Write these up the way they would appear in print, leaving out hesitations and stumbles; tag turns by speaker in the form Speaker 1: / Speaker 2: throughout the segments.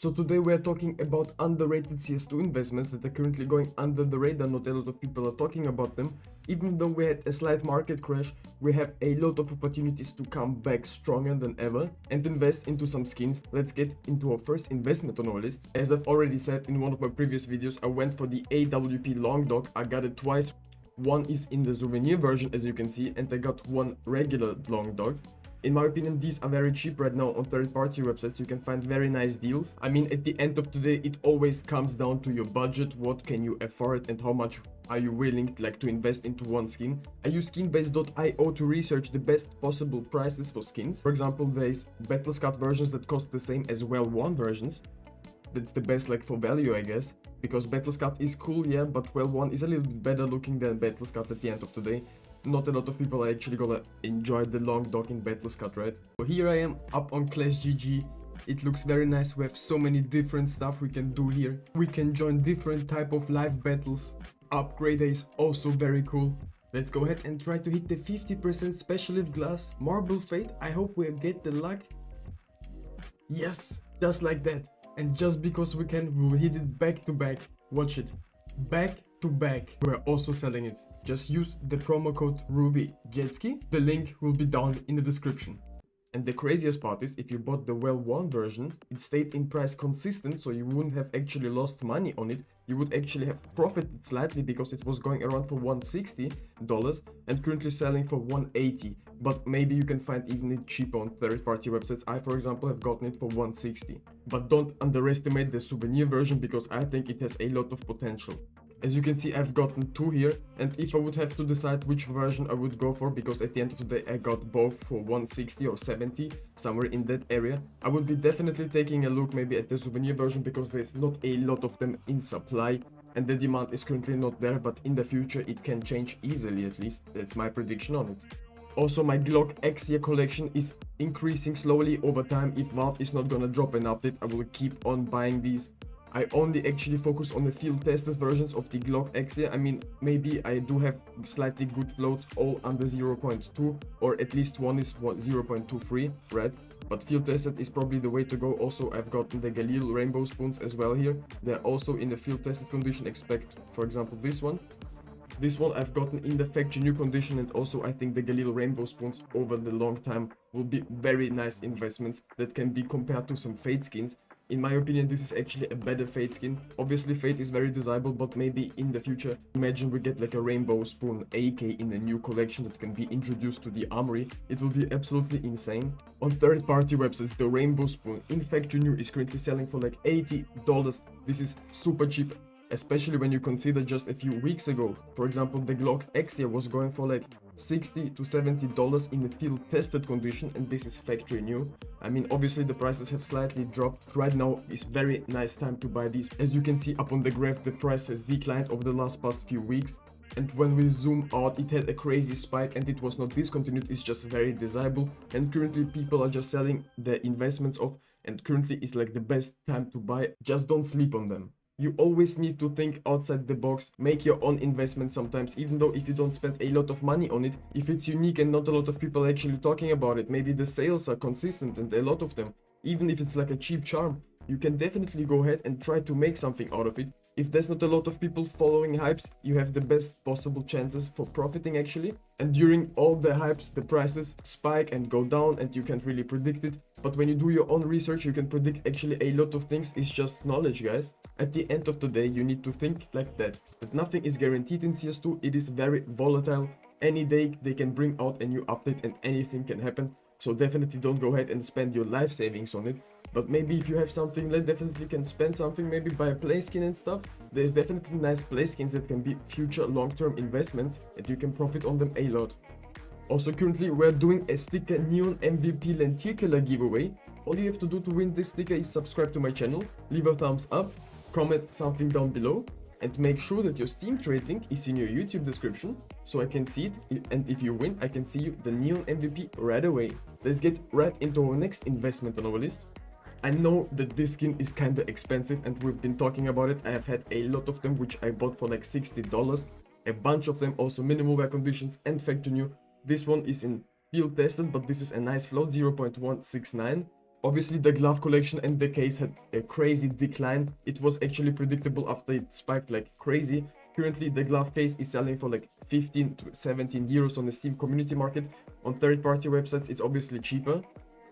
Speaker 1: So today we are talking about underrated CS2 investments that are currently going under the radar. Not a lot of people are talking about them. Even though we had a slight market crash, we have a lot of opportunities to come back stronger than ever and invest into some skins. Let's get into our first investment on our list. As I've already said in one of my previous videos, I went for the AWP Long Dog. I got it twice. One is in the Souvenir version, as you can see, and I got one regular Long Dog. In my opinion, these are very cheap right now on third-party websites. You can find very nice deals. I mean, at the end of the day, it always comes down to your budget. What can you afford and how much are you willing to invest into one skin? I use skinbase.io to research the best possible prices for skins. For example, there's Battlescat versions that cost the same as well-worn versions. That's the best for value, I guess, because Battlescat is cool, yeah, but well-worn is a little bit better looking than Battlescat at the end of the day. Not a lot of people are actually gonna enjoy the Long Dog in Battlescat, right? So here I am up on Clash GG. It looks very nice. We have so many different stuff we can do here. We can join different type of live battles. Upgrader is also very cool. Let's go ahead and try to hit the 50% specialist glass. Marble Fate, I hope we'll get the luck. Yes, just like that. And just because we can, we'll hit it back to back. Watch it. Back to back. We're also selling it. Just use the promo code RubyJetski. The link will be down in the description. And the craziest part is, if you bought the well-worn version, it stayed in price consistent, so you wouldn't have actually lost money on it. You would actually have profited slightly because it was going around for $160 and currently selling for $180. But maybe you can find even it cheaper on third-party websites. I, for example, have gotten it for $160. But don't underestimate the Souvenir version because I think it has a lot of potential. As you can see, I've gotten two here, and if I would have to decide which version I would go for, because at the end of the day I got both for 160 or 70, somewhere in that area, I would be definitely taking a look maybe at the Souvenir version because there's not a lot of them in supply and the demand is currently not there, but in the future it can change easily, at least that's my prediction on it. Also, my Glock AXIA collection is increasing slowly over time. If Valve is not gonna drop an update, I will keep on buying these. I only actually focus on the field tested versions of the Glock AXIA. I mean, maybe I do have slightly good floats, all under 0.2, or at least one is 0.23, right? But field tested is probably the way to go. Also, I've gotten the Galil rainbow spoons as well here. They're also in the field tested condition. Expect, for example, this one. This one I've gotten in the factory new condition, and also I think the Galil rainbow spoons over the long time will be very nice investments that can be compared to some Fate skins. In my opinion, this is actually a better Fate skin. Obviously, Fate is very desirable, but maybe in the future, imagine we get a rainbow spoon AK in a new collection that can be introduced to the armory. It will be absolutely insane. On third-party websites, the rainbow spoon in factory new is currently selling for $80. This is super cheap, especially when you consider just a few weeks ago. For example, the Glock AXIA was going for $60 to $70 in the field tested condition, and this is factory new. I mean, obviously the prices have slightly dropped. Right now is very nice time to buy these. As you can see up on the graph, the price has declined over the past few weeks. And when we zoom out, it had a crazy spike and it was not discontinued. It's just very desirable. And currently people are just selling the investments off, and currently is the best time to buy. Just don't sleep on them. You always need to think outside the box, make your own investment sometimes, even though if you don't spend a lot of money on it, if it's unique and not a lot of people actually talking about it, maybe the sales are consistent and a lot of them, even if it's a cheap charm, you can definitely go ahead and try to make something out of it. If there's not a lot of people following hypes, you have the best possible chances for profiting actually. And during all the hypes, the prices spike and go down and you can't really predict it. But when you do your own research, you can predict actually a lot of things. It's just knowledge, guys. At the end of the day, you need to think like that nothing is guaranteed in CS2. It is very volatile. Any day they can bring out a new update and anything can happen. So definitely don't go ahead and spend your life savings on it. But maybe if you have something, definitely can spend something, maybe buy a play skin and stuff. There's definitely nice play skins that can be future long-term investments and you can profit on them a lot. Also, currently we're doing a sticker Neon MVP lenticular giveaway. All you have to do to win this sticker is subscribe to my channel, leave a thumbs up, comment something down below, and make sure that your Steam trade link is in your YouTube description so I can see it, and if you win, I can see you the Neon MVP right away. Let's get right into our next investment on our list. I know that this skin is kinda expensive and we've been talking about it. I have had a lot of them which I bought for $60. A bunch of them also minimal wear conditions and factory new. This one is in field tested, but this is a nice float, 0.169. Obviously, the glove collection and the case had a crazy decline. It was actually predictable after it spiked like crazy. Currently, the glove case is selling for like 15 to 17 euros on the Steam community market. On third-party websites, it's obviously cheaper.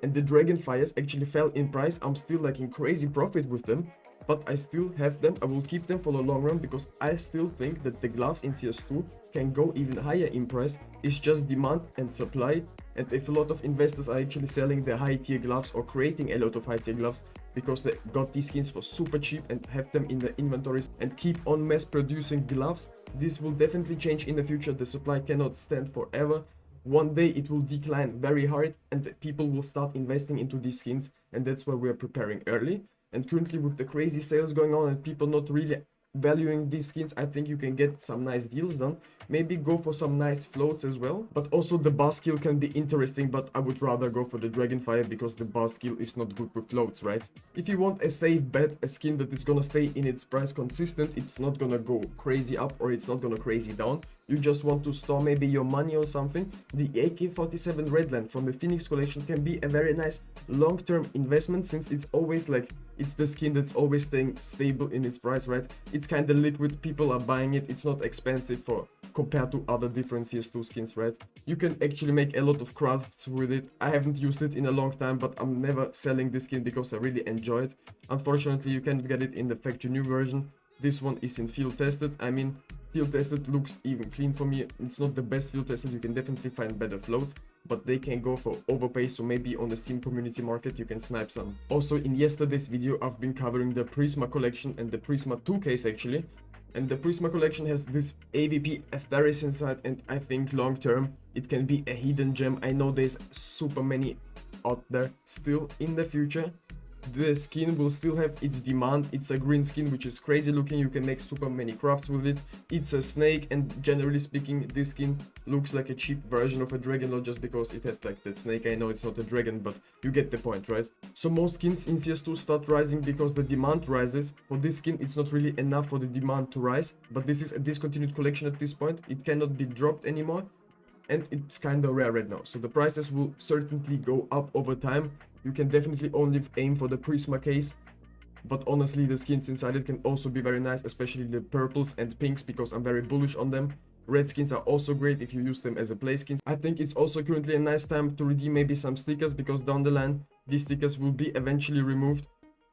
Speaker 1: And the Dragonfires actually fell in price. I'm still like in crazy profit with them, but I still have them. I will keep them for the long run because I still think that the gloves in CS2 can go even higher in price. It's just demand and supply. And if a lot of investors are actually selling the high tier gloves or creating a lot of high tier gloves because they got these skins for super cheap and have them in the inventories and keep on mass producing gloves, this will definitely change in the future. The supply cannot stand forever. One day it will decline very hard and people will start investing into these skins, and that's why we are preparing early. And currently with the crazy sales going on and people not really valuing these skins, I think you can get some nice deals done. Maybe go for some nice floats as well. But also the bar skill can be interesting, but I would rather go for the Dragonfire because the bar skill is not good with floats, right? If you want a safe bet, a skin that is gonna stay in its price consistent, it's not gonna go crazy up or it's not gonna crazy down, you just want to store maybe your money or something, the AK-47 Redland from the Phoenix collection can be a very nice long-term investment, since it's always like, it's the skin that's always staying stable in its price, right? It's kind of liquid, people are buying it, it's not expensive for compared to other different CS2 skins, right? You can actually make a lot of crafts with it. I haven't used it in a long time, but I'm never selling this skin because I really enjoy it. Unfortunately, you cannot get it in the factory new version. This one is in field tested. I mean, field tested looks even clean for me. It's not the best field tested, you can definitely find better floats, but they can go for overpay, so maybe on the Steam community market you can snipe some. Also, in yesterday's video I've been covering the Prisma collection and the Prisma 2 case actually. And the Prisma collection has this AWP Atheris inside, and I think long term it can be a hidden gem. I know there's super many out there still. In the future the skin will still have its demand. It's a green skin which is crazy looking, you can make super many crafts with it. It's a snake, and generally speaking this skin looks like a cheap version of a dragon, not just because it has like that snake. I know it's not a dragon, but you get the point, right? So most skins in CS2 start rising because the demand rises. For this skin it's not really enough for the demand to rise, but this is a discontinued collection at this point. It cannot be dropped anymore and it's kind of rare right now, so the prices will certainly go up over time. You can definitely only aim for the Prisma case, but honestly the skins inside it can also be very nice, especially the purples and pinks, because I'm very bullish on them. Red skins are also great if you use them as a play skins. I think it's also currently a nice time to redeem maybe some stickers, because down the line these stickers will be eventually removed.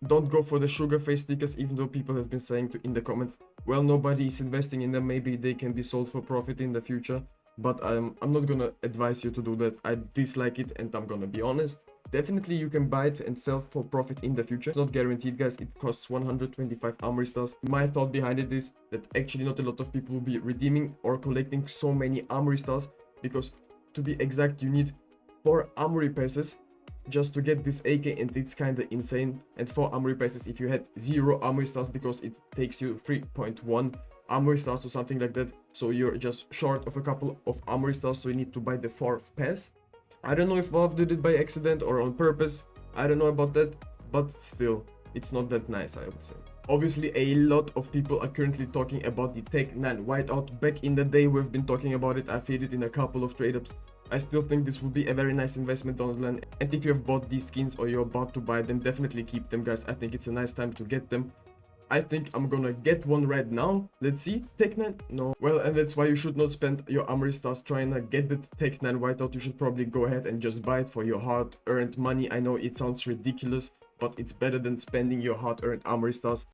Speaker 1: Don't go for the sugar face stickers, even though people have been saying in the comments, well, nobody is investing in them, maybe they can be sold for profit in the future. But I'm not gonna advise you to do that. I dislike it, and I'm gonna be honest. Definitely you can buy it and sell for profit in the future. It's not guaranteed, guys. It costs 125 armory stars. My thought behind it is that actually not a lot of people will be redeeming or collecting so many armory stars, because to be exact you need 4 armory passes just to get this AK, and it's kind of insane. And 4 armory passes if you had 0 armory stars, because it takes you 3.1 armory stars or something like that, so you're just short of a couple of armory stars, so you need to buy the 4th pass. I don't know if Valve did it by accident or on purpose, I don't know about that, but still, it's not that nice, I would say. Obviously a lot of people are currently talking about the Tech 9 whiteout. Back in the day we've been talking about it, I've hit it in a couple of trade ups. I still think this will be a very nice investment on the line, and if you have bought these skins or you're about to buy them, definitely keep them, guys. I think it's a nice time to get them. I think I'm gonna get one right now. Let's see. Tech 9? No. Well, and that's why you should not spend your armory stars trying to get the Tech 9 whiteout. You should probably go ahead and just buy it for your hard-earned money. I know it sounds ridiculous, but it's better than spending your hard-earned armory stars.